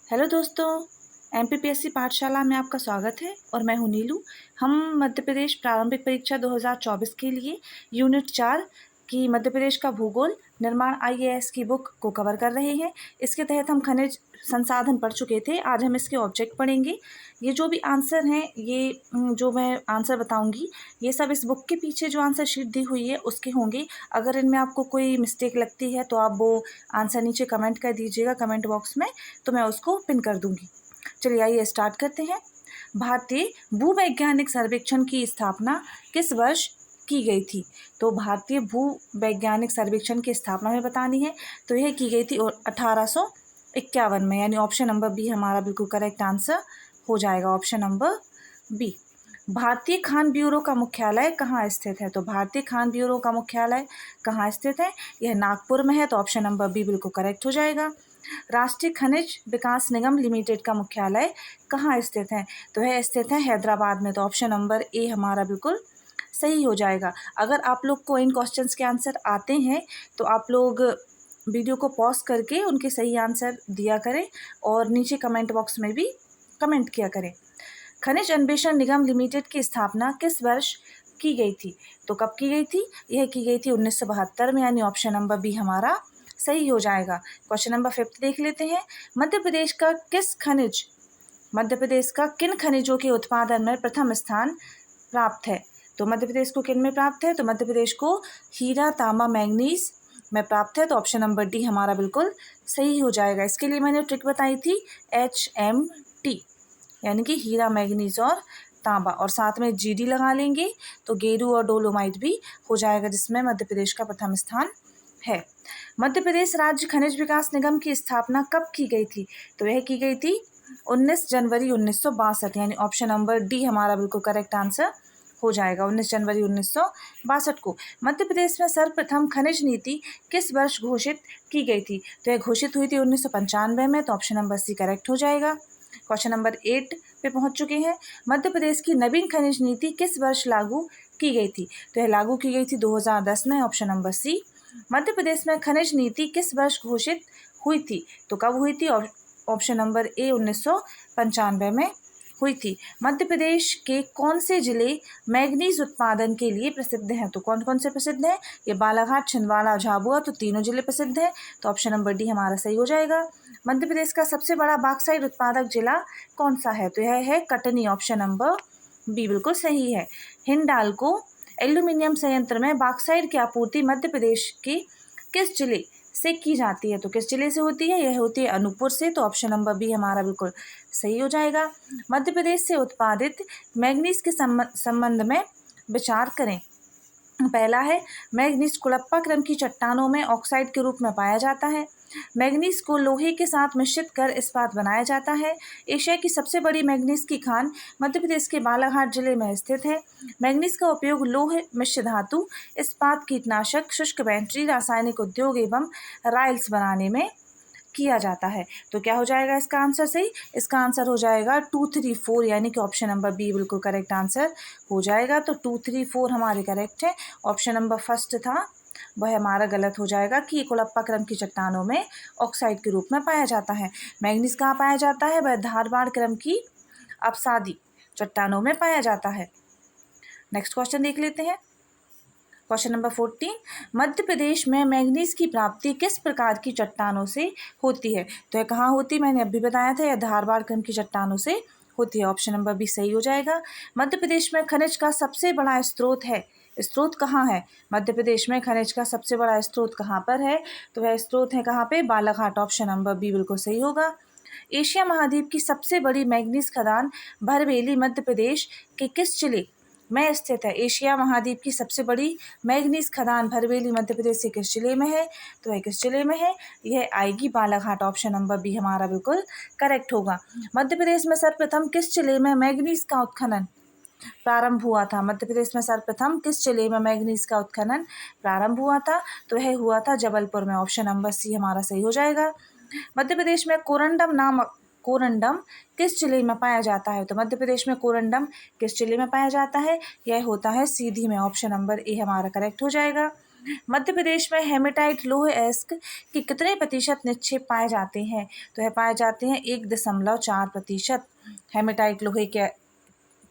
Hello दोस्तों, MPPSC पाठशाला में आपका स्वागत है और मैं हूं नीलू। हम मध्य प्रदेश प्रारंभिक परीक्षा 2024 के लिए यूनिट 4 की मध्य प्रदेश का भूगोल निर्माण आईएएस की बुक को कवर कर रहे हैं। इसके तहत हम खनिज संसाधन पढ़ चुके थे। आज हम इसके ऑब्जेक्ट पढ़ेंगे। ये जो भी आंसर हैं, ये जो मैं आंसर बताऊंगी, ये सब इस बुक के पीछे जो आंसर शीट दी हुई है उसके होंगे। अगर इनमें आपको कोई मिस्टेक लगती है तो आप वो आंसर नीचे कमेंट कर दीजिएगा कमेंट बॉक्स में, तो मैं उसको पिन कर दूंगी। चलिए आइए स्टार्ट करते हैं। भारतीय भूवैज्ञानिक सर्वेक्षण की स्थापना किस वर्ष की गई थी? तो भारतीय भूवैज्ञानिक सर्वेक्षण की स्थापना में बतानी है, तो यह की गई थी 1851 में, यानी ऑप्शन नंबर बी हमारा बिल्कुल करेक्ट आंसर हो जाएगा, ऑप्शन नंबर बी। भारतीय खान ब्यूरो का मुख्यालय कहाँ स्थित है? तो भारतीय खान ब्यूरो का मुख्यालय कहाँ स्थित है? यह नागपुर में है, तो ऑप्शन नंबर बी बिल्कुल करेक्ट हो जाएगा। राष्ट्रीय खनिज विकास निगम लिमिटेड का मुख्यालय कहाँ स्थित है? तो यह स्थित है हैदराबाद में, तो ऑप्शन नंबर ए हमारा बिल्कुल सही हो जाएगा। अगर आप लोग को इन क्वेश्चंस के आंसर आते हैं तो आप लोग वीडियो को पॉज करके उनके सही आंसर दिया करें और नीचे कमेंट बॉक्स में भी कमेंट किया करें। खनिज अन्वेषण निगम लिमिटेड की स्थापना किस वर्ष की गई थी? तो कब की गई थी? यह की गई थी 1972 में, यानी ऑप्शन नंबर बी हमारा सही हो जाएगा। क्वेश्चन नंबर 5 देख लेते हैं। मध्य प्रदेश का किन खनिजों के उत्पादन में प्रथम स्थान प्राप्त है? तो मध्य प्रदेश को किन में प्राप्त है? तो मध्य प्रदेश को हीरा, तांबा, मैंगनीज में प्राप्त है, तो ऑप्शन नंबर डी हमारा बिल्कुल सही हो जाएगा। इसके लिए मैंने ट्रिक बताई थी HMT, यानी कि हीरा, मैंगनीज और तांबा, और साथ में GD लगा लेंगे तो गेरू और डोलोमाइट भी हो जाएगा, जिसमें मध्य प्रदेश का प्रथम स्थान है। मध्य प्रदेश राज्य खनिज विकास निगम की स्थापना कब की गई थी? तो यह की गई थी 19 जनवरी 1962, यानी ऑप्शन नंबर डी हमारा बिल्कुल करेक्ट आंसर हो जाएगा, 19 जनवरी 1962 को। मध्य प्रदेश में सर्वप्रथम खनिज नीति किस वर्ष घोषित की गई थी? तो यह घोषित हुई थी 1995 में, तो ऑप्शन नंबर सी करेक्ट हो जाएगा। क्वेश्चन नंबर 8 पे पहुंच चुके हैं। मध्य प्रदेश की नवीन खनिज नीति किस वर्ष लागू की गई थी? तो यह लागू की गई थी 2010 में, ऑप्शन नंबर सी। मध्य प्रदेश में खनिज नीति किस वर्ष घोषित हुई थी? तो कब हुई थी? ऑप्शन नंबर ए 1995 में हुई थी। मध्य प्रदेश के कौन से जिले मैग्नीज उत्पादन के लिए प्रसिद्ध हैं? तो कौन कौन से प्रसिद्ध हैं? ये बालाघाट, छिंदवाड़ा, झाबुआ, तो तीनों जिले प्रसिद्ध हैं, तो ऑप्शन नंबर डी हमारा सही हो जाएगा। मध्य प्रदेश का सबसे बड़ा बॉक्साइट उत्पादक जिला कौन सा है? तो यह है कटनी, ऑप्शन नंबर बी बिल्कुल सही है। हिंडाल्को एल्यूमिनियम संयंत्र में बॉक्साइट की आपूर्ति मध्य प्रदेश के किस जिले से की जाती है? तो किस जिले से होती है? यह होती है अनूपपुर से, तो ऑप्शन नंबर बी हमारा बिल्कुल सही हो जाएगा। मध्य प्रदेश से उत्पादित मैग्नीज के संबंध में विचार करें। पहला है, मैग्नीज कुड़प्पा क्रम की चट्टानों में ऑक्साइड के रूप में पाया जाता है। मैग्नीज को लोहे के साथ मिश्रित कर इस्पात बनाया जाता है। एशिया की सबसे बड़ी मैग्नीज की खान मध्य प्रदेश के बालाघाट जिले में स्थित है। मैग्नीज का उपयोग लोह मिश्र धातु, इस्पात, कीटनाशक, शुष्क बैटरी, रासायनिक उद्योग एवं राइल्स बनाने में किया जाता है। तो क्या हो जाएगा इसका आंसर सही? इसका आंसर हो जाएगा 2, 3, 4, यानी कि ऑप्शन नंबर बी बिल्कुल करेक्ट आंसर हो जाएगा। तो 2, 3, 4 हमारे करेक्ट है। ऑप्शन नंबर फर्स्ट था वह हमारा गलत हो जाएगा कि कुड़प्पा क्रम की चट्टानों में ऑक्साइड के रूप में पाया जाता है। मैग्नीज कहाँ पाया जाता है? वह धारवाड़ क्रम की अपसादी चट्टानों में पाया जाता है। नेक्स्ट क्वेश्चन देख लेते हैं। क्वेश्चन नंबर 14, मध्य प्रदेश में मैग्नीज की प्राप्ति किस प्रकार की चट्टानों से होती है? तो यह कहाँ होती है? मैंने अभी बताया था, यह धारवाड़ क्रम की चट्टानों से होती है, ऑप्शन नंबर बी सही हो जाएगा। मध्य प्रदेश में खनिज का सबसे बड़ा स्रोत है, स्रोत कहाँ है? मध्य प्रदेश में खनिज का सबसे बड़ा स्रोत कहाँ पर है? तो वह स्रोत है कहाँ पे? बालाघाट, ऑप्शन नंबर बी बिल्कुल सही होगा। एशिया महाद्वीप की सबसे बड़ी मैग्नीज खदान भरवेली मध्य प्रदेश के किस जिले में स्थित है? एशिया महाद्वीप की सबसे बड़ी मैग्नीज खदान भरवेली मध्य प्रदेश के किस जिले में है? तो वह किस जिले में है? यह आएगी बालाघाट, ऑप्शन नंबर बी हमारा बिल्कुल करेक्ट होगा। मध्य प्रदेश में सर्वप्रथम किस जिले में मैग्नीज का उत्खनन प्रारंभ हुआ था? मध्य प्रदेश में सर्वप्रथम किस जिले में मैग्नीज का उत्खनन प्रारंभ हुआ था? तो यह हुआ था जबलपुर में, ऑप्शन नंबर सी हमारा सही हो जाएगा। मध्य प्रदेश में कोरंडम किस जिले में पाया जाता है? तो मध्य प्रदेश में कोरंडम किस जिले में पाया जाता है? यह होता है सीधी में, ऑप्शन नंबर ए हमारा करेक्ट हो जाएगा। मध्य प्रदेश में हेमेटाइट लौह अयस्क के कितने प्रतिशत निक्षेप पाए जाते हैं? तो यह पाए जाते हैं 1.4%। हेमेटाइट लोहे के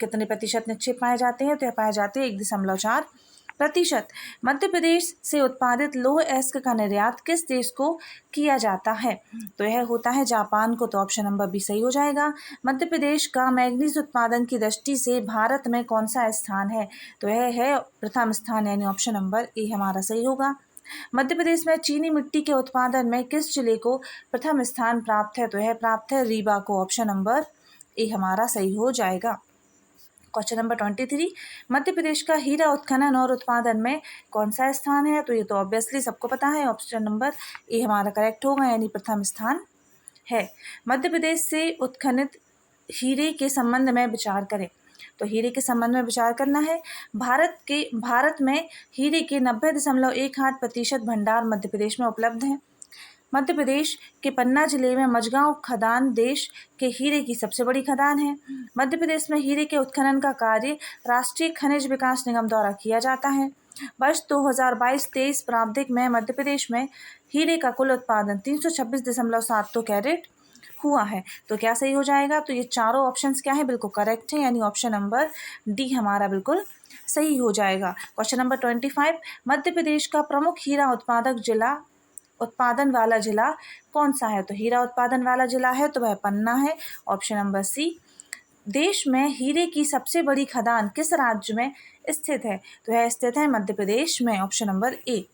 कितने प्रतिशत निक्षेप पाए जाते हैं? तो यह पाए जाते हैं 1.4%। मध्य प्रदेश से उत्पादित लौह अयस्क का निर्यात किस देश को किया जाता है? तो यह होता है जापान को। तो ऑप्शन नंबर बी सही हो जाएगा। मध्य प्रदेश का मैग्नीज उत्पादन की दृष्टि से भारत में कौन सा स्थान है? तो यह है प्रथम स्थान, यानी ऑप्शन नंबर ए हमारा सही होगा। मध्य प्रदेश में चीनी मिट्टी के उत्पादन में किस जिले को प्रथम स्थान प्राप्त है? तो यह प्राप्त है रीवा को। ऑप्शन नंबर ए हमारा सही हो जाएगा। क्वेश्चन नंबर 23, मध्य प्रदेश का हीरा उत्खनन और उत्पादन में कौन सा स्थान है? तो ये तो ऑब्वियसली सबको पता है, ऑप्शन नंबर ए हमारा करेक्ट होगा, यानी प्रथम स्थान है। मध्य प्रदेश से उत्खनित हीरे के संबंध में विचार करें। तो हीरे के संबंध में विचार करना है। भारत में हीरे के 90.18% भंडार मध्य प्रदेश में उपलब्ध है। मध्य प्रदेश के पन्ना जिले में मझगांव खदान देश के हीरे की सबसे बड़ी खदान है। मध्य प्रदेश में हीरे के उत्खनन का कार्य राष्ट्रीय खनिज विकास निगम द्वारा किया जाता है। वर्ष 2022-23 प्रारंभिक में मध्य प्रदेश में हीरे का कुल उत्पादन 326.72 कैरेट हुआ है। तो क्या सही हो जाएगा? तो ये चारों ऑप्शंस क्या है? बिल्कुल करेक्ट है, यानी ऑप्शन नंबर डी हमारा बिल्कुल सही हो जाएगा। क्वेश्चन नंबर 25, मध्य प्रदेश का प्रमुख हीरा उत्पादन वाला जिला कौन सा है? तो हीरा उत्पादन वाला जिला है तो वह पन्ना है। Option number C. देश में हीरे की सबसे बड़ी खदान किस राज्य में स्थित है? तो यह स्थित है मध्य प्रदेश में। Option number A.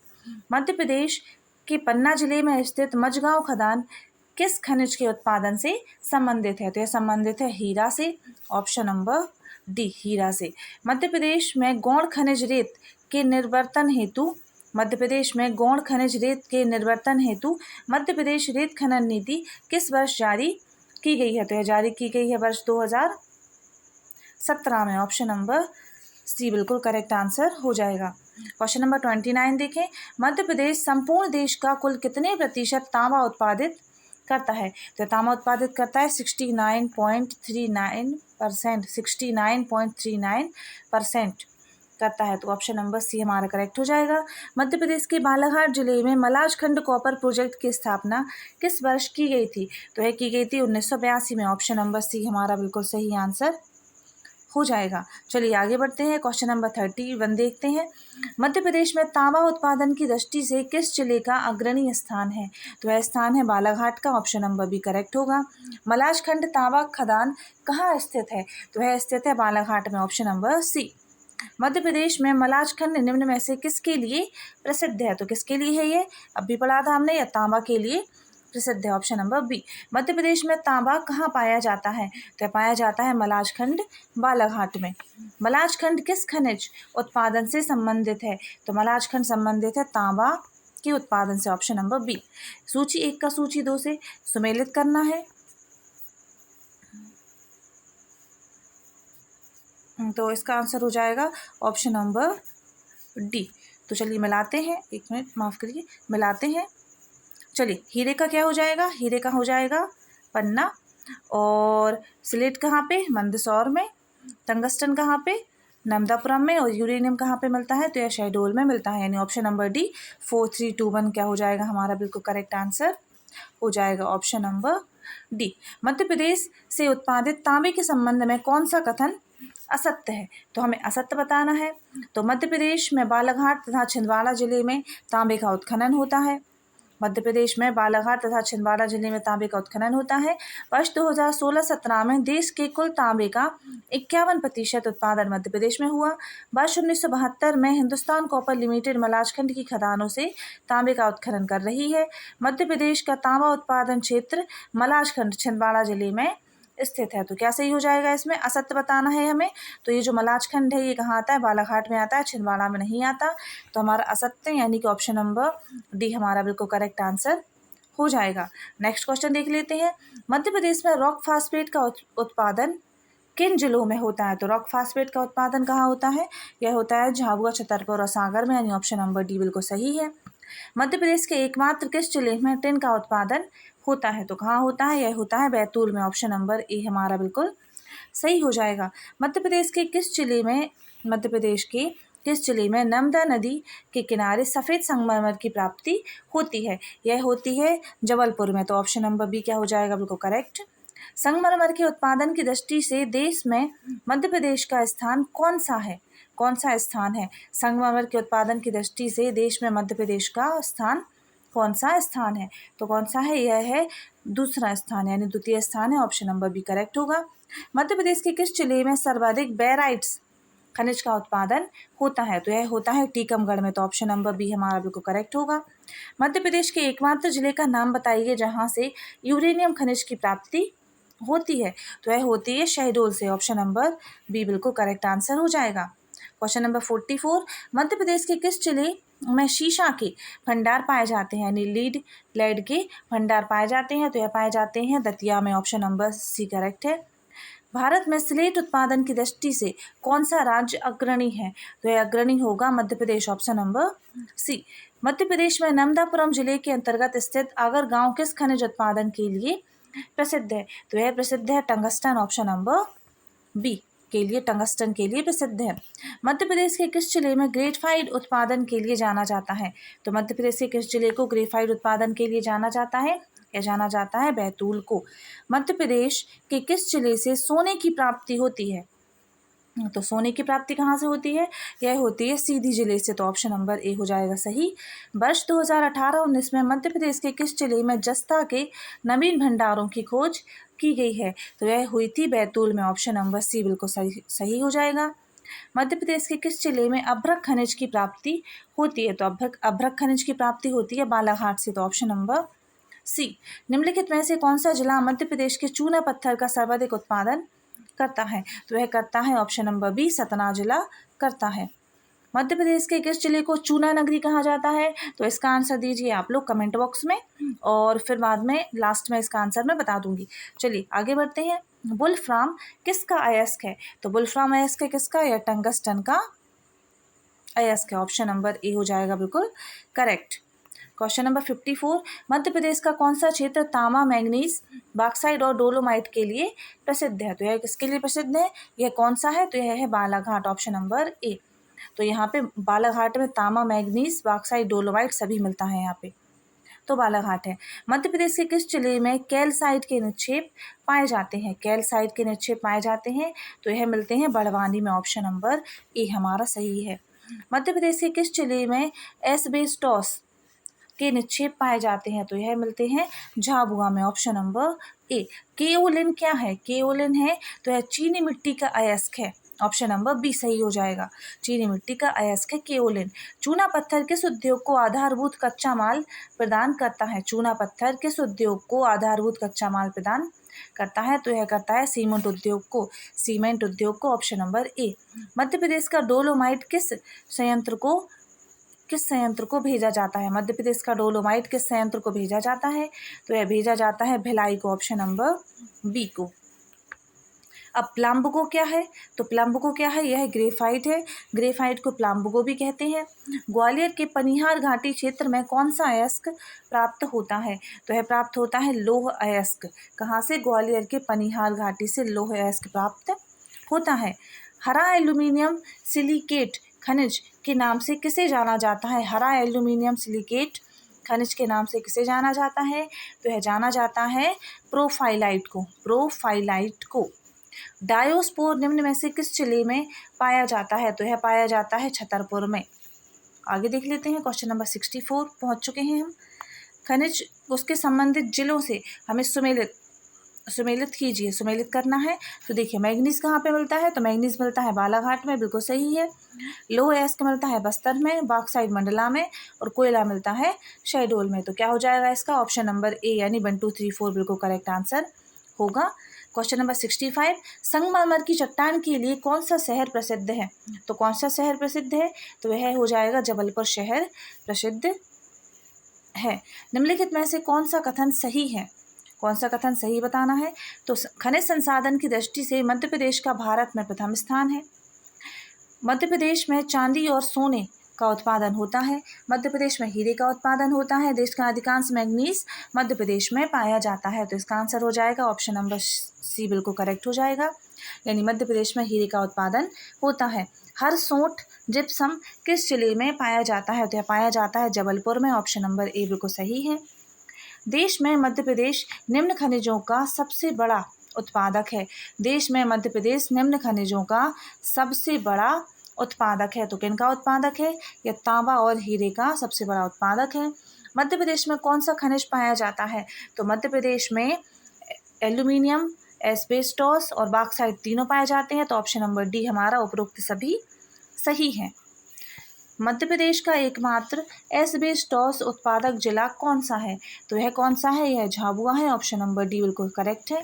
मध्य प्रदेश के पन्ना जिले में स्थित मझगांव खदान किस खनिज के उत्पादन से संबंधित है? तो यह संबंधित है हीरा से। ऑप्शन नंबर डी हीरा से। मध्य प्रदेश में गौण खनिज रेत के निर्वर्तन हेतु मध्य प्रदेश मध्य प्रदेश रेत खनन नीति किस वर्ष जारी की गई है? तो यह जारी की गई है वर्ष 2017 में। ऑप्शन नंबर सी बिल्कुल करेक्ट आंसर हो जाएगा। क्वेश्चन नंबर 29 देखें। मध्य प्रदेश संपूर्ण देश का कुल कितने प्रतिशत तांबा उत्पादित करता है? तो तांबा उत्पादित करता है 69.39% करता है। तो ऑप्शन नंबर सी हमारा करेक्ट हो जाएगा। मध्य प्रदेश के बालाघाट जिले में मलाजखंड कॉपर प्रोजेक्ट की स्थापना किस वर्ष की गई थी? तो यह की गई थी 1982 में। ऑप्शन नंबर सी हमारा बिल्कुल सही आंसर हो जाएगा। चलिए आगे बढ़ते हैं। क्वेश्चन नंबर 31 देखते हैं। मध्य प्रदेश में तांबा उत्पादन की दृष्टि से किस जिले का अग्रणी स्थान है? तो यह स्थान है बालाघाट का। ऑप्शन नंबर बी करेक्ट होगा। मलाजखंड तांबा खदान कहाँ स्थित है? तो यह स्थित है बालाघाट में। ऑप्शन नंबर सी। मध्य प्रदेश में मलाजखंड निम्न में से किसके लिए प्रसिद्ध है? तो किसके लिए है ये? अब भी पढ़ा था हमने, या तांबा के लिए प्रसिद्ध है। Option number B. Madhya Pradesh में तांबा कहाँ पाया जाता है? तो पाया जाता है मलाजखंड बालाघाट में। मलाजखंड किस खनिज उत्पादन से संबंधित है? तो मलाजखंड संबंधित है तांबा के उत्पादन से। Option number B. सूची 1 का सूची 2 से सुमेलित करना है। तो इसका आंसर हो जाएगा ऑप्शन नंबर डी। तो चलिए मिलाते हैं, 1 मिनट माफ़ करिए, मिलाते हैं। चलिए हीरे का क्या हो जाएगा? हीरे का हो जाएगा पन्ना। और स्लेट कहाँ पे? मंदसौर में। टंगस्टन कहाँ पे? नर्मदापुरम में। और यूरेनियम कहाँ पे मिलता है? तो यह शहडोल में मिलता है, यानी ऑप्शन नंबर डी 4321 क्या हो जाएगा हमारा बिल्कुल करेक्ट आंसर हो जाएगा। Option number D. Madhya Pradesh से उत्पादित तांबे के संबंध में कौन सा कथन असत्य है? तो हमें असत्य बताना है। तो मध्य प्रदेश में बालाघाट तथा छिंदवाड़ा जिले में तांबे का उत्खनन होता है। मध्य प्रदेश में बालाघाट तथा छिंदवाड़ा जिले में तांबे का उत्खनन होता है। वर्ष 2016-17 में देश के कुल तांबे का 51% उत्पादन मध्य प्रदेश में हुआ। वर्ष 1972 में हिंदुस्तान कॉपर लिमिटेड मलाजखंड की खदानों से तांबे का उत्खनन कर रही है। मध्य प्रदेश का तांबा उत्पादन क्षेत्र मलाजखंड छिंदवाड़ा जिले में स्थित है। तो क्या सही हो जाएगा? इसमें असत्य बताना है हमें। तो ये जो मलाजखंड है ये कहाँ आता है? बालाघाट में आता है, छिंदवाड़ा में नहीं आता। तो हमारा असत्य यानी कि ऑप्शन नंबर डी हमारा बिल्कुल करेक्ट आंसर हो जाएगा। नेक्स्ट क्वेश्चन देख लेते हैं। मध्य प्रदेश में रॉक फास्फेट का उत्पादन किन जिलों में होता है? तो रॉक फास्फेट का उत्पादन कहाँ होता है? यह होता है झाबुआ, छतरपुर और सागर में, यानी ऑप्शन नंबर डी बिल्कुल सही है। मध्य प्रदेश के एकमात्र किस जिले में टिन का उत्पादन होता है? तो कहाँ होता है? यह होता है बैतूल में। ऑप्शन नंबर ए हमारा बिल्कुल सही हो जाएगा। मध्य प्रदेश के किस जिले में नर्मदा नदी के किनारे सफ़ेद संगमरमर की प्राप्ति होती है? यह होती है जबलपुर में। तो ऑप्शन नंबर बी क्या हो जाएगा बिल्कुल करेक्ट। संगमरमर के उत्पादन की दृष्टि से देश में मध्य प्रदेश का स्थान कौन सा है? कौन सा स्थान है? संगमरमर के उत्पादन की दृष्टि से देश में मध्य प्रदेश का स्थान कौन सा स्थान है? तो कौन सा है? यह है दूसरा स्थान यानी द्वितीय स्थान है। ऑप्शन नंबर बी करेक्ट होगा। मध्य प्रदेश के किस जिले में सर्वाधिक बेराइट्स खनिज का उत्पादन होता है? तो यह होता है टीकमगढ़ में। तो ऑप्शन नंबर बी हमारा बिल्कुल करेक्ट होगा। मध्य प्रदेश के एकमात्र जिले का नाम बताइए जहां से यूरेनियम खनिज की प्राप्ति होती है? तो यह होती है शहडोल से। ऑप्शन नंबर बी बिल्कुल करेक्ट आंसर हो जाएगा। क्वेश्चन नंबर 44, मध्य प्रदेश के किस जिले में शीशा के भंडार पाए जाते हैं यानी लेड के भंडार पाए जाते हैं? तो यह पाए जाते हैं दतिया में। ऑप्शन नंबर सी करेक्ट है। भारत में स्लेट उत्पादन की दृष्टि से कौन सा राज्य अग्रणी है? तो यह अग्रणी होगा मध्य प्रदेश। ऑप्शन नंबर सी। मध्य प्रदेश में नर्मदापुरम जिले के अंतर्गत स्थित आगर गांव किस खनिज उत्पादन के लिए प्रसिद्ध है? तो यह प्रसिद्ध है टंगस्टन। ऑप्शन नंबर बी के लिए टंगस्टन के लिए प्रसिद्ध है। मध्य प्रदेश के किस जिले में ग्रेफाइट उत्पादन के लिए जाना जाता है? तो मध्य प्रदेश के किस जिले को ग्रेफाइट उत्पादन के लिए जाना जाता है? यह जाना जाता है बैतूल को। मध्य प्रदेश के किस जिले से सोने की प्राप्ति होती है? तो सोने की प्राप्ति कहाँ से होती है? यह होती है सीधी जिले से। तो ऑप्शन नंबर ए हो जाएगा सही। वर्ष 2018-19 में मध्य प्रदेश के किस जिले में जस्ता के नवीन भंडारों की खोज की गई है? तो यह हुई थी बैतूल में। ऑप्शन नंबर सी बिल्कुल सही हो जाएगा। मध्य प्रदेश के किस जिले में अभ्रक खनिज की प्राप्ति होती है? तो अभ्रक खनिज की प्राप्ति होती है बालाघाट से। तो ऑप्शन नंबर सी। निम्नलिखित में से कौन सा जिला मध्य प्रदेश के चूना पत्थर का सर्वाधिक उत्पादन करता है? तो वह करता है ऑप्शन नंबर बी सतना जिला करता है। मध्य प्रदेश के किस जिले को चूना नगरी कहा जाता है? तो इसका आंसर दीजिए आप लोग कमेंट बॉक्स में और फिर बाद में लास्ट में इसका आंसर मैं बता दूंगी। चलिए आगे बढ़ते हैं। वुल्फ्राम किसका अयस्क है? तो वुल्फ्राम अयस्क है किसका? यह टंगस्टन का अयस्क है। ऑप्शन नंबर ए हो जाएगा बिल्कुल correct. Question number 54, Madhya Pradesh का कौन सा क्षेत्र तांबा मैंगनीज बॉक्साइट और डोलोमाइट के लिए प्रसिद्ध है? तो यह किसके लिए प्रसिद्ध है? यह कौन सा है? तो यह है बालाघाट। Option number A. तो यहाँ पे बालाघाट में तांबा मैंगनीज बॉक्साइट डोलोमाइट सभी मिलता है यहाँ पे। तो बालाघाट है। मध्य प्रदेश के किस जिले में कैल्साइट के निक्षेप पाए जाते हैं? कैल्साइट के निक्षेप पाए जाते हैं तो यह मिलते हैं बड़वानी में। ऑप्शन नंबर ए हमारा सही है। मध्य प्रदेश के किस जिले में एस्बेस्टोस के निक्षेप पाए जाते हैं? तो यह मिलते हैं झाबुआ में। Option number A. केओलिन क्या है? केओलिन है तो यह चीनी मिट्टी का अयस्क है। ऑप्शन नंबर बी सही हो जाएगा। चीनी मिट्टी का अयस्क है केओलिन। चूना पत्थर किस उद्योग को आधारभूत कच्चा माल प्रदान करता है? चूना पत्थर किस उद्योग को आधारभूत कच्चा माल प्रदान करता है? तो यह करता है सीमेंट उद्योग को। सीमेंट उद्योग को। Option number A. Madhya Pradesh का डोलोमाइट किस संयंत्र को भेजा जाता है? मध्य प्रदेश का डोलोमाइट किस संयंत्र को भेजा जाता है? तो यह भेजा जाता है भिलाई को। ऑप्शन नंबर बी को। अब प्लम्बको क्या है? तो प्लम्बको क्या है? यह ग्रेफाइट है। ग्रेफाइट को प्लम्बको भी कहते हैं। ग्वालियर के पनिहार घाटी क्षेत्र में कौन सा अयस्क प्राप्त होता है? तो यह प्राप्त होता है लौह अयस्क। कहाँ से? ग्वालियर के पनिहार घाटी से लौह अयस्क प्राप्त होता है। हरा एल्यूमिनियम सिलिकेट खनिज के नाम से किसे जाना जाता है? हरा एल्यूमिनियम सिलिकेट खनिज के नाम से किसे जाना जाता है? तो यह जाना जाता है प्रोफाइलाइट को। प्रोफाइलाइट को। डायोस्पोर निम्न में से किस जिले में पाया जाता है? तो यह पाया जाता है छतरपुर में। आगे देख लेते हैं। क्वेश्चन नंबर 64 पहुंच चुके हैं हम। खनिज उसके संबंधित जिलों से हमें सुमेलित कीजिए। सुमेलित करना है तो देखिए मैग्नीज कहाँ पे मिलता है? तो मैग्नीज मिलता है बालाघाट में, बिल्कुल सही है। लौह अयस्क मिलता है बस्तर में, बॉक्साइट मंडला में और कोयला मिलता है शहडोल में। तो क्या हो जाएगा इसका? ऑप्शन नंबर ए यानी 1 2 3 4 बिल्कुल करेक्ट आंसर होगा। क्वेश्चन नंबर 65, संगमरमर की चट्टान के लिए कौन सा शहर प्रसिद्ध है? तो कौन सा शहर प्रसिद्ध है? तो वह हो जाएगा जबलपुर शहर प्रसिद्ध है। निम्नलिखित में से कौन सा कथन सही है? कौन सा कथन सही बताना है? तो खनिज संसाधन की दृष्टि से मध्य प्रदेश का भारत में प्रथम स्थान है। मध्य प्रदेश में चांदी और सोने का उत्पादन होता है। मध्य प्रदेश में हीरे का उत्पादन होता है। देश का अधिकांश मैग्नीज मध्य प्रदेश में पाया जाता है। तो इसका आंसर हो जाएगा ऑप्शन नंबर सी बिल्कुल करेक्ट हो जाएगा। यानी मध्य प्रदेश में हीरे का उत्पादन होता है। हर सोंठ जिप्सम किस जिले में पाया जाता है? तो यह पाया जाता है जबलपुर में। ऑप्शन नंबर ए बिल्कुल सही है। देश में मध्य प्रदेश निम्न खनिजों का सबसे बड़ा उत्पादक है। देश में मध्य प्रदेश निम्न खनिजों का सबसे बड़ा उत्पादक है। तो किन का उत्पादक है? यह तांबा और हीरे का सबसे बड़ा उत्पादक है। मध्य प्रदेश में कौन सा खनिज पाया जाता है? तो मध्य प्रदेश में एल्यूमिनियम, एस्बेस्टोस और बॉक्साइट तीनों पाए जाते हैं। तो ऑप्शन नंबर डी हमारा उपरोक्त सभी सही है। मध्य प्रदेश का एकमात्र एस्बेस्टोस उत्पादक जिला कौन सा है? तो यह कौन सा है? यह झाबुआ है। ऑप्शन नंबर डी बिल्कुल करेक्ट है।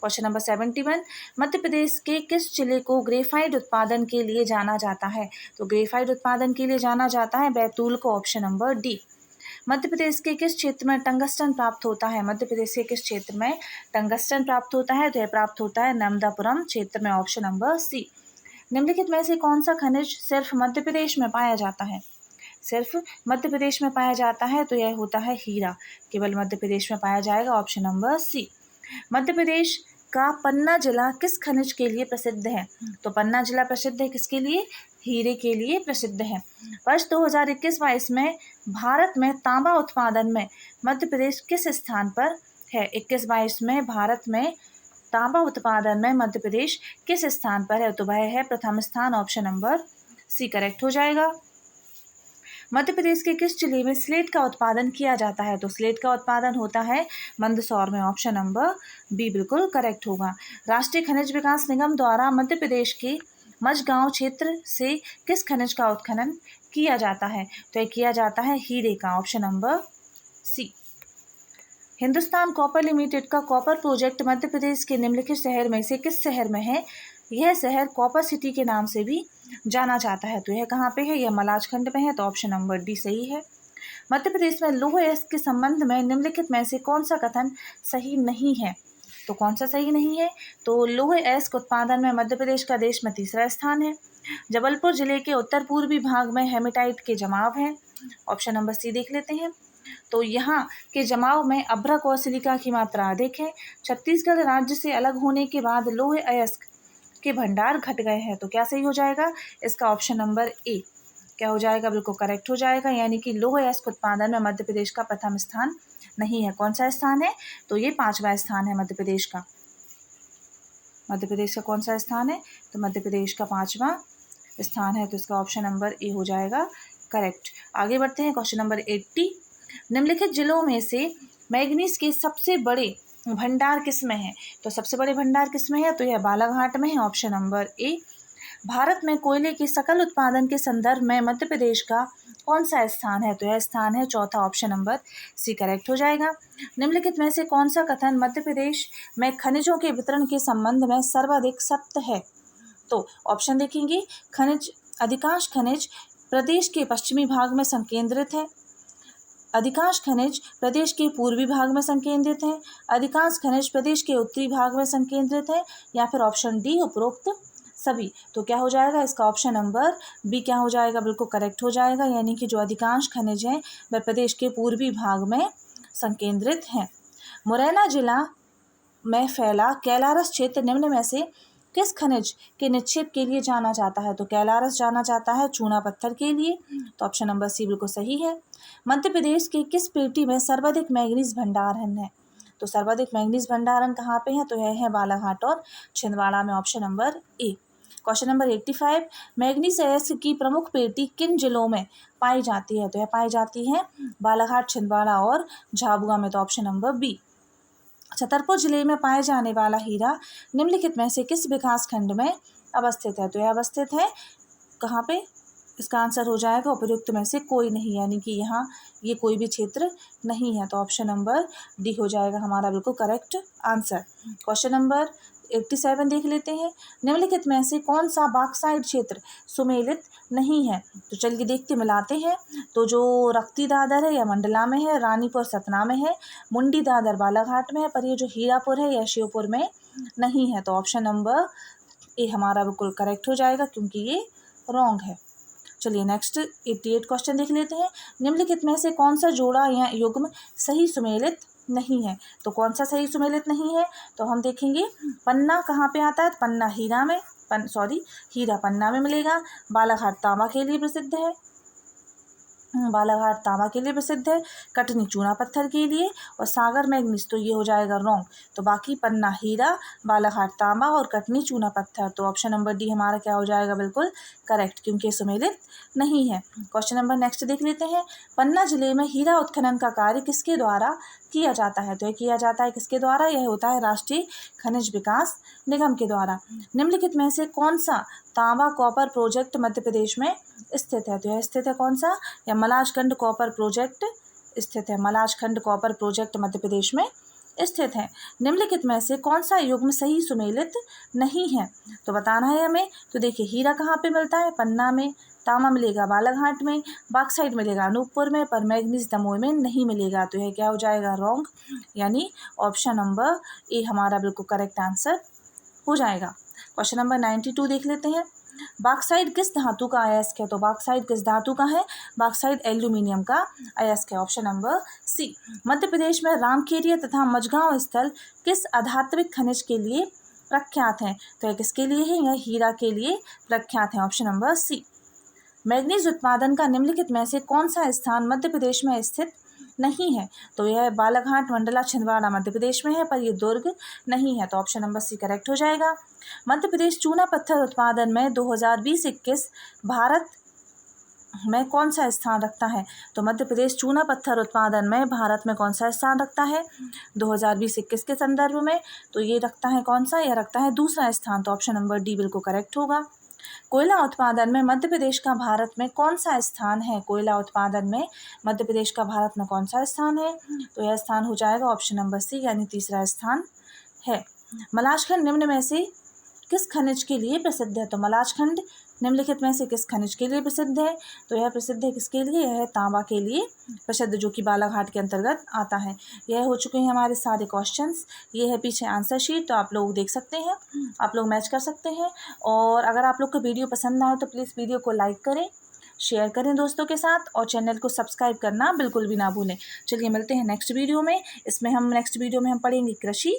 क्वेश्चन नंबर 71, मध्य प्रदेश के किस जिले को ग्रेफाइट उत्पादन के लिए जाना जाता है? तो ग्रेफाइट उत्पादन के लिए जाना जाता है बैतूल को। Option number D. Madhya Pradesh के किस क्षेत्र में टंगस्टन प्राप्त होता है? मध्य प्रदेश के किस क्षेत्र में टंगस्टन प्राप्त होता है? तो यह प्राप्त होता है नर्मदापुरम क्षेत्र में। Option number C. निम्नलिखित में से कौन सा खनिज सिर्फ मध्य प्रदेश में पाया जाता है? सिर्फ मध्य प्रदेश में पाया जाता है तो यह होता है हीरा। केवल मध्य प्रदेश में पाया जाएगा। ऑप्शन नंबर सी। मध्य प्रदेश का पन्ना जिला किस खनिज के लिए प्रसिद्ध है? तो पन्ना जिला प्रसिद्ध है किसके लिए? हीरे के लिए प्रसिद्ध है। वर्ष 2021-22 में भारत में तांबा उत्पादन में मध्य प्रदेश किस स्थान पर है? 21-22 में भारत में तांबा उत्पादन में मध्य प्रदेश किस स्थान पर है? तो वह है प्रथम स्थान। ऑप्शन नंबर सी करेक्ट हो जाएगा। मध्य प्रदेश के किस जिले में स्लेट का उत्पादन किया जाता है? तो स्लेट का उत्पादन होता है मंदसौर में। ऑप्शन नंबर बी बिल्कुल करेक्ट होगा। राष्ट्रीय खनिज विकास निगम द्वारा मध्य प्रदेश के मझगांव क्षेत्र से किस खनिज का उत्खनन किया जाता है? तो यह किया जाता है हीरे का। Option number C. Hindustan Copper Limited का कॉपर प्रोजेक्ट मध्य प्रदेश के निम्नलिखित शहर में से किस शहर में है? यह शहर कॉपर सिटी के नाम से भी जाना जाता है। तो यह कहाँ पे है? यह मलाजखंड में है। तो ऑप्शन नंबर डी सही है। मध्य प्रदेश में लौह अयस्क के संबंध में निम्नलिखित में से कौन सा कथन सही नहीं है? तो कौन सा सही नहीं है? तो लौह अयस्क उत्पादन में मध्य प्रदेश का देश में तीसरा स्थान है। जबलपुर जिले के उत्तर पूर्वी भाग में हेमेटाइट के जमाव हैं। ऑप्शन नंबर सी देख लेते हैं। तो यहाँ के जमाव में अभ्रक और सिलिका की मात्रा अधिक है। छत्तीसगढ़ राज्य से अलग होने के बाद लौह अयस्क के भंडार घट गए हैं। तो क्या सही हो जाएगा? इसका ऑप्शन नंबर ए क्या हो जाएगा? बिल्कुल करेक्ट हो जाएगा। यानी कि लौह अयस्क उत्पादन में मध्य प्रदेश का प्रथम स्थान नहीं है। कौन सा स्थान है? तो ये 5वां स्थान है मध्य प्रदेश का। मध्य प्रदेश का कौन सा स्थान है? तो मध्य प्रदेश का 5वां स्थान है। तो इसका ऑप्शन नंबर ए हो जाएगा करेक्ट। आगे बढ़ते हैं। क्वेश्चन नंबर 80, निम्नलिखित जिलों में से मैग्नीज के सबसे बड़े भंडार किस में है? तो सबसे बड़े भंडार किस में है? तो यह बालाघाट में है। Option number A. भारत में कोयले के सकल उत्पादन के संदर्भ में मध्य प्रदेश का कौन सा स्थान है? तो यह स्थान है चौथा। ऑप्शन नंबर सी करेक्ट हो जाएगा। निम्नलिखित में से कौन सा कथन मध्य प्रदेश में खनिजों के वितरण के संबंध में सर्वाधिक सत्य है? तो ऑप्शन देखेंगे। अधिकांश खनिज प्रदेश के पश्चिमी भाग में संकेंद्रित है। अधिकांश खनिज प्रदेश के पूर्वी भाग में संकेंद्रित है। अधिकांश खनिज प्रदेश के उत्तरी भाग में संकेंद्रित है। या फिर ऑप्शन डी उपरोक्त सभी। तो क्या हो जाएगा? इसका ऑप्शन नंबर बी क्या हो जाएगा? बिल्कुल करेक्ट हो जाएगा। यानी कि जो अधिकांश खनिज हैं वह प्रदेश के पूर्वी भाग में संकेंद्रित हैं। मुरैना जिला में फैला कैलारस क्षेत्र निम्न में से किस खनिज के निक्षेप के लिए जाना जाता है? तो कैलारस जाना जाता है चूना पत्थर के लिए। तो ऑप्शन नंबर सी बिल्कुल सही है। मध्य प्रदेश के किस पेटी में सर्वाधिक मैग्नीज भंडारण है? तो सर्वाधिक मैग्नीज भंडारण कहाँ पे है? तो यह है बालाघाट और छिंदवाड़ा में। Option number A. Question number 85, manganese अयस्क की प्रमुख पेटी किन जिलों में पाई जाती है? तो यह पाई जाती है बालाघाट, छिंदवाड़ा और झाबुआ में। तो ऑप्शन नंबर बी। छतरपुर जिले में पाए जाने वाला हीरा निम्नलिखित में से किस विकास खंड में अवस्थित है? तो यह अवस्थित है कहाँ पे? इसका आंसर हो जाएगा उपयुक्त में से कोई नहीं। यानी कि यहाँ ये कोई भी क्षेत्र नहीं है। तो ऑप्शन नंबर डी हो जाएगा हमारा बिल्कुल करेक्ट आंसर। क्वेश्चन नंबर 87 देख लेते हैं। निम्नलिखित में से कौन सा बॉक्साइट क्षेत्र सुमेलित नहीं है? तो चलिए देखते मिलाते हैं। तो जो रक्ती दादर है यह मंडला में है, रानीपुर सतना में है, मुंडी दादर बालाघाट में है, पर ये जो हीरापुर है यह श्योपुर में नहीं है। तो ऑप्शन नंबर ए हमारा बिल्कुल करेक्ट हो जाएगा क्योंकि ये रॉन्ग है। चलिए नेक्स्ट 88 क्वेश्चन देख लेते हैं। निम्नलिखित में से कौन सा जोड़ा या युग्म सही सुमेलित नहीं है? तो कौन सा सही सुमेलित नहीं है? तो हम देखेंगे पन्ना कहाँ पे आता है? पन्ना हीरा में। हीरा पन्ना में मिलेगा। बालाघाट तांबा के लिए प्रसिद्ध है, बालाघाट तांबा के लिए प्रसिद्ध है, कटनी चूना पत्थर के लिए, और सागर मैग्नीज, तो ये हो जाएगा रॉन्ग। तो बाकी पन्ना हीरा, बालाघाट तांबा और कटनी चूना पत्थर, तो ऑप्शन नंबर डी हमारा क्या हो जाएगा, बिल्कुल करेक्ट, क्योंकि सुमेलित नहीं है। क्वेश्चन नंबर नेक्स्ट देख लेते हैं। पन्ना जिले में हीरा उत्खनन का कार्य किसके द्वारा किया जाता है? तो यह किया जाता है किसके द्वारा? यह होता है राष्ट्रीय खनिज विकास निगम के द्वारा। निम्नलिखित में से कौन सा तांबा कॉपर प्रोजेक्ट मध्य प्रदेश में स्थित है? तो यह स्थित है कौन सा? या मलाजखंड कॉपर प्रोजेक्ट स्थित है, मलाजखंड कॉपर प्रोजेक्ट मध्य प्रदेश में स्थित है। निम्नलिखित में से कौन सा युग्म सही सुमेलित नहीं है? तो बताना है हमें। तो देखिए, हीरा कहाँ पे मिलता है? पन्ना में। तांबा मिलेगा बालाघाट में, बॉक्साइट मिलेगा अनूपपुर में, पर मैग्नीज दमोह में नहीं मिलेगा। तो यह क्या हो जाएगा, रॉन्ग, यानी ऑप्शन नंबर ए हमारा बिल्कुल करेक्ट आंसर हो जाएगा। क्वेश्चन नंबर 92 देख लेते हैं। बॉक्साइट किस धातु का अयस्क है? तो बॉक्साइट किस धातु का है? बॉक्साइट एल्यूमिनियम का अयस्क है, ऑप्शन नंबर सी। मध्य प्रदेश में रामखेरिया तथा मझगांव स्थल किस अधात्विक खनिज के लिए प्रख्यात हैं? तो यह किसके लिए है? यह हीरा के लिए प्रख्यात है, ऑप्शन नंबर सी। मैग्नीज उत्पादन का निम्नलिखित में से कौन सा स्थान मध्य प्रदेश में स्थित नहीं है? तो यह बालाघाट, मंडला, छिंदवाड़ा मध्य प्रदेश में है, पर यह दुर्ग नहीं है, तो ऑप्शन नंबर सी करेक्ट हो जाएगा। मध्य प्रदेश चूना पत्थर उत्पादन में 2020-21 भारत में कौन सा स्थान रखता है? तो मध्य प्रदेश चूना पत्थर उत्पादन में भारत में कौन सा स्थान रखता है 2020-21 के संदर्भ में? तो ये रखता है कौन सा? यह रखता है दूसरा स्थान, तो ऑप्शन नंबर डी बिल्कुल करेक्ट होगा। कोयला उत्पादन में मध्य प्रदेश का भारत में कौन सा स्थान है? कोयला उत्पादन में मध्य प्रदेश का भारत में कौन सा स्थान है? तो यह स्थान हो जाएगा ऑप्शन नंबर सी, यानी तीसरा स्थान है। मलाजखंड निम्न में से किस खनिज के लिए प्रसिद्ध है? तो मलाजखंड निम्नलिखित में से किस खनिज के लिए प्रसिद्ध है? तो यह प्रसिद्ध है किसके लिए? यह है तांबा के लिए प्रसिद्ध, जो कि बालाघाट के अंतर्गत आता है। यह हो चुके हैं हमारे सारे क्वेश्चंस। ये है पीछे आंसर शीट, तो आप लोग देख सकते हैं, आप लोग मैच कर सकते हैं। और अगर आप लोग को वीडियो पसंद आए तो प्लीज़ वीडियो को लाइक करें, शेयर करें दोस्तों के साथ, और चैनल को सब्सक्राइब करना बिल्कुल भी ना भूलें। चलिए मिलते हैं नेक्स्ट वीडियो में। नेक्स्ट वीडियो में हम पढ़ेंगे कृषि,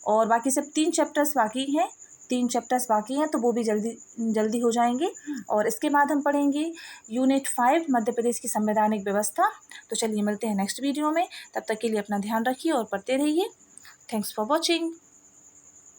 और बाकी सब 3 चैप्टर्स बाकी हैं, तो वो भी जल्दी हो जाएंगे। और इसके बाद हम पढ़ेंगे यूनिट 5 मध्य प्रदेश की संवैधानिक व्यवस्था। तो चलिए मिलते हैं नेक्स्ट वीडियो में। तब तक के लिए अपना ध्यान रखिए और पढ़ते रहिए। Thanks for watching.